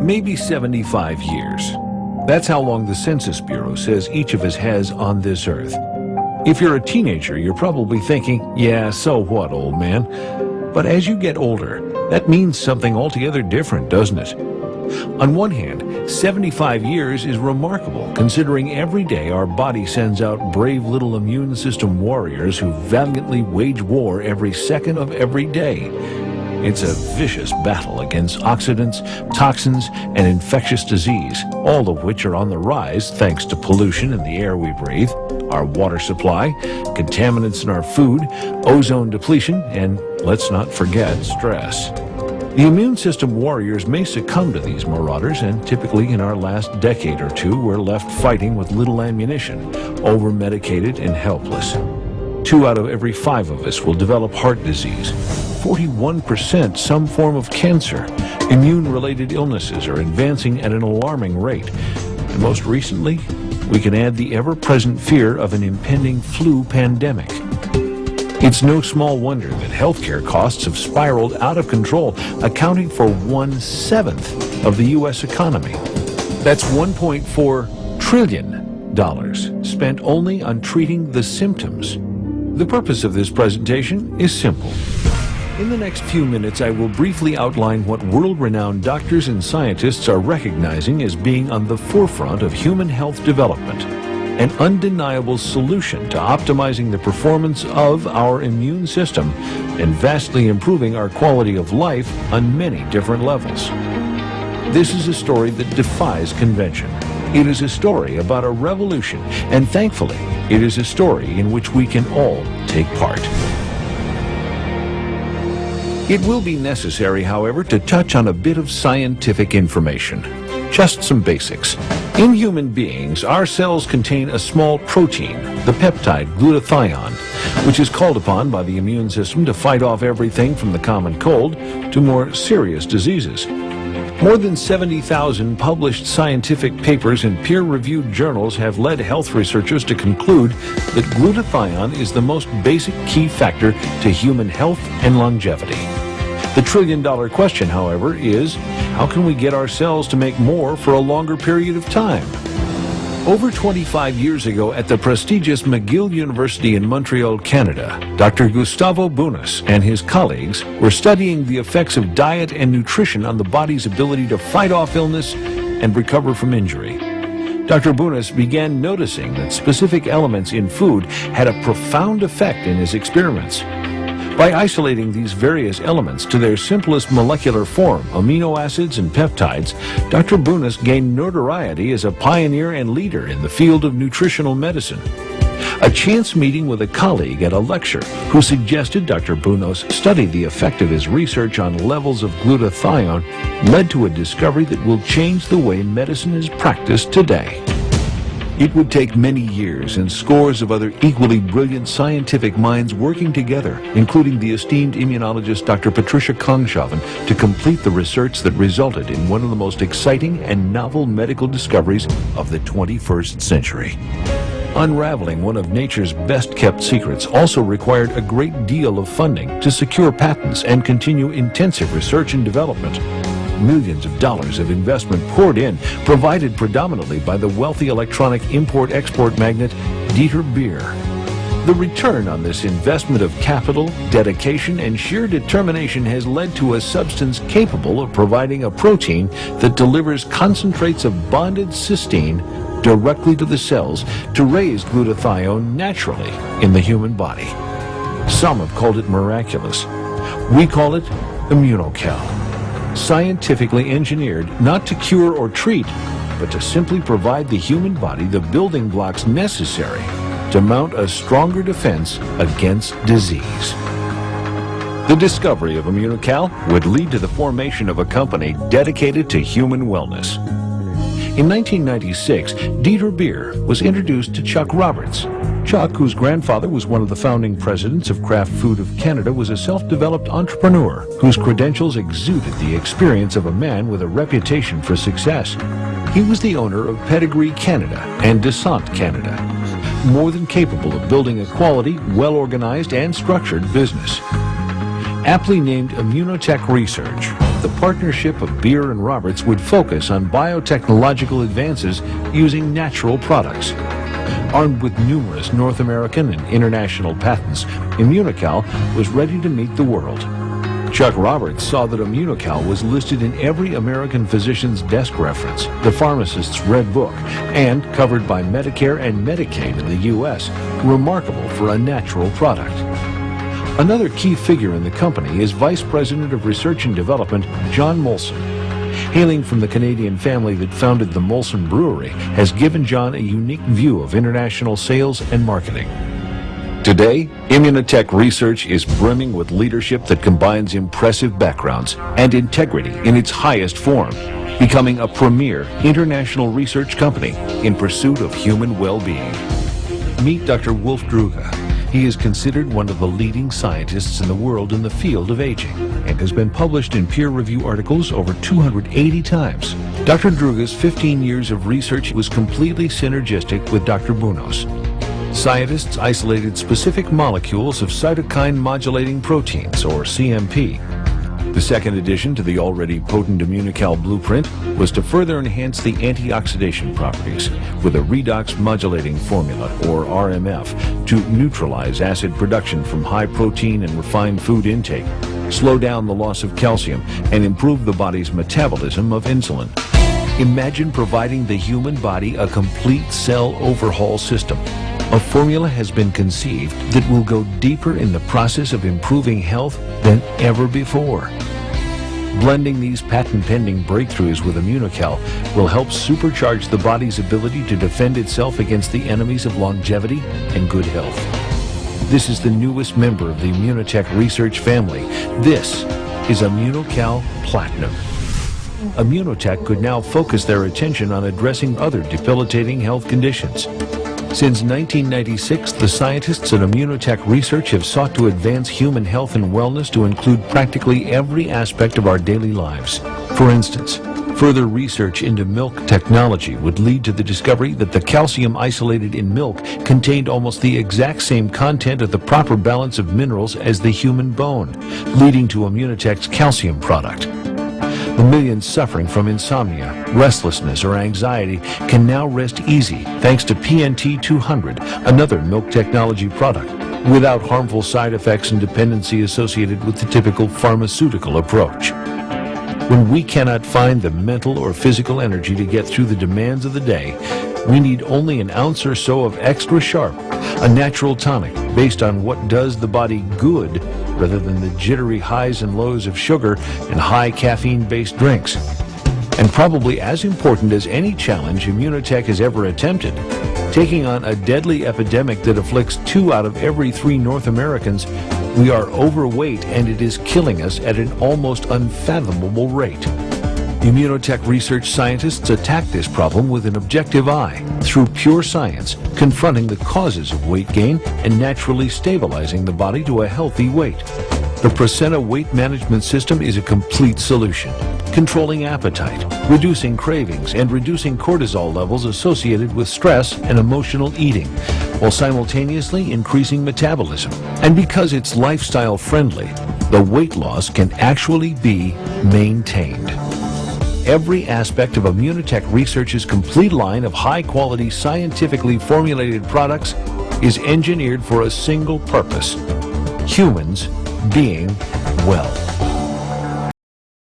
maybe 75 years. That's how long the Census Bureau says each of us has on this earth. If you're a teenager, you're probably thinking, yeah, so what, old man? But as you get older, that means something altogether different, doesn't it? On one hand, 75 years is remarkable, considering every day our body sends out brave little immune system warriors who valiantly wage war every second of every day. It's a vicious battle against oxidants, toxins, and infectious disease, all of which are on the rise thanks to pollution in the air we breathe, our water supply, contaminants in our food, ozone depletion, and let's not forget stress. The immune system warriors may succumb to these marauders, and typically in our last decade or two, we're left fighting with little ammunition, over-medicated and helpless. 2 out of every 5 of us will develop heart disease. 41% some form of cancer. Immune-related illnesses are advancing at an alarming rate. And most recently, we can add the ever-present fear of an impending flu pandemic. It's no small wonder that healthcare costs have spiraled out of control, accounting for 1/7 of the U.S. economy. That's $1.4 trillion spent only on treating the symptoms. The purpose of this presentation is simple. In the next few minutes, I will briefly outline what world-renowned doctors and scientists are recognizing as being on the forefront of human health development, an undeniable solution to optimizing the performance of our immune system and vastly improving our quality of life on many different levels. This is a story that defies convention. It is a story about a revolution, and thankfully, it is a story in which we can all take part. It will be necessary, however, to touch on a bit of scientific information. Just some basics. In human beings, our cells contain a small protein, the peptide glutathione, which is called upon by the immune system to fight off everything from the common cold to more serious diseases. More than 70,000 published scientific papers in peer-reviewed journals have led health researchers to conclude that glutathione is the most basic key factor to human health and longevity. The trillion-dollar question, however, is how can we get our cells to make more for a longer period of time? Over 25 years ago at the prestigious McGill University in Montreal, Canada, Dr. Gustavo Bunas and his colleagues were studying the effects of diet and nutrition on the body's ability to fight off illness and recover from injury. Dr. Bunas began noticing that specific elements in food had a profound effect in his experiments. By isolating these various elements to their simplest molecular form, amino acids and peptides, Dr. Bunas gained notoriety as a pioneer and leader in the field of nutritional medicine. A chance meeting with a colleague at a lecture who suggested Dr. Bunas study the effect of his research on levels of glutathione led to a discovery that will change the way medicine is practiced today. It would take many years and scores of other equally brilliant scientific minds working together, including the esteemed immunologist Dr. Patricia Kongshaven, to complete the research that resulted in one of the most exciting and novel medical discoveries of the 21st century. Unraveling one of nature's best-kept secrets also required a great deal of funding to secure patents and continue intensive research and development. Millions of dollars of investment poured in, provided predominantly by the wealthy electronic import-export magnate Dieter Beer. The return on this investment of capital, dedication, and sheer determination has led to a substance capable of providing a protein that delivers concentrates of bonded cysteine directly to the cells to raise glutathione naturally in the human body. Some have called it miraculous. We call it Immunocal. Scientifically engineered not to cure or treat, but to simply provide the human body the building blocks necessary to mount a stronger defense against disease. The discovery of Immunocal would lead to the formation of a company dedicated to human wellness. In 1996, Dieter Beer was introduced to Chuck Roberts. Chuck, whose grandfather was one of the founding presidents of Kraft Food of Canada, was a self-developed entrepreneur whose credentials exuded the experience of a man with a reputation for success. He was the owner of Pedigree Canada and Descent Canada, more than capable of building a quality, well-organized, and structured business. Aptly named Immunotec Research, the the partnership of Beer and Roberts would focus on biotechnological advances using natural products. Armed with numerous North American and international patents, Immunocal was ready to meet the world. Chuck Roberts saw that Immunocal was listed in every American physician's desk reference, the pharmacist's red book, and covered by Medicare and Medicaid in the U.S., remarkable for a natural product. Another key figure in the company is Vice President of Research and Development, John Molson. Hailing from the Canadian family that founded the Molson Brewery has given John a unique view of international sales and marketing. Today, Immunotec research is brimming with leadership that combines impressive backgrounds and integrity in its highest form, becoming a premier international research company in pursuit of human well-being. Meet Dr. Wolf Druge. He is considered one of the leading scientists in the world in the field of aging and has been published in peer-review articles over 280 times. Dr. Druge's 15 years of research was completely synergistic with Dr. Bunos. Scientists isolated specific molecules of cytokine-modulating proteins, or CMP. The second addition to the already potent Immunocal blueprint was to further enhance the antioxidation properties with a redox-modulating formula, or RMF, to neutralize acid production from high protein and refined food intake, slow down the loss of calcium, and improve the body's metabolism of insulin. Imagine providing the human body a complete cell overhaul system. A formula has been conceived that will go deeper in the process of improving health than ever before. Blending these patent-pending breakthroughs with Immunocal will help supercharge the body's ability to defend itself against the enemies of longevity and good health. This is the newest member of the Immunotec research family. This is Immunocal Platinum. Immunotec could now focus their attention on addressing other debilitating health conditions. Since 1996, the scientists at Immunotec Research have sought to advance human health and wellness to include practically every aspect of our daily lives. For instance, further research into milk technology would lead to the discovery that the calcium isolated in milk contained almost the exact same content of the proper balance of minerals as the human bone, leading to Immunotec's calcium product. The millions suffering from insomnia, restlessness, or anxiety can now rest easy thanks to PNT 200, another milk technology product, without harmful side effects and dependency associated with the typical pharmaceutical approach. When we cannot find the mental or physical energy to get through the demands of the day, we need only an ounce or so of Extra Sharp, a natural tonic based on what does the body good rather than the jittery highs and lows of sugar and high caffeine-based drinks. And probably as important as any challenge Immunotec has ever attempted, taking on a deadly epidemic that afflicts 2 out of every 3 North Americans, we are overweight and it is killing us at an almost unfathomable rate. Immunotec research scientists attack this problem with an objective eye, through pure science, confronting the causes of weight gain and naturally stabilizing the body to a healthy weight. The Placenta weight management system is a complete solution, controlling appetite, reducing cravings, and reducing cortisol levels associated with stress and emotional eating, while simultaneously increasing metabolism. And because it's lifestyle friendly, the weight loss can actually be maintained. Every aspect of Immunotec Research's complete line of high-quality, scientifically formulated products is engineered for a single purpose: humans being well.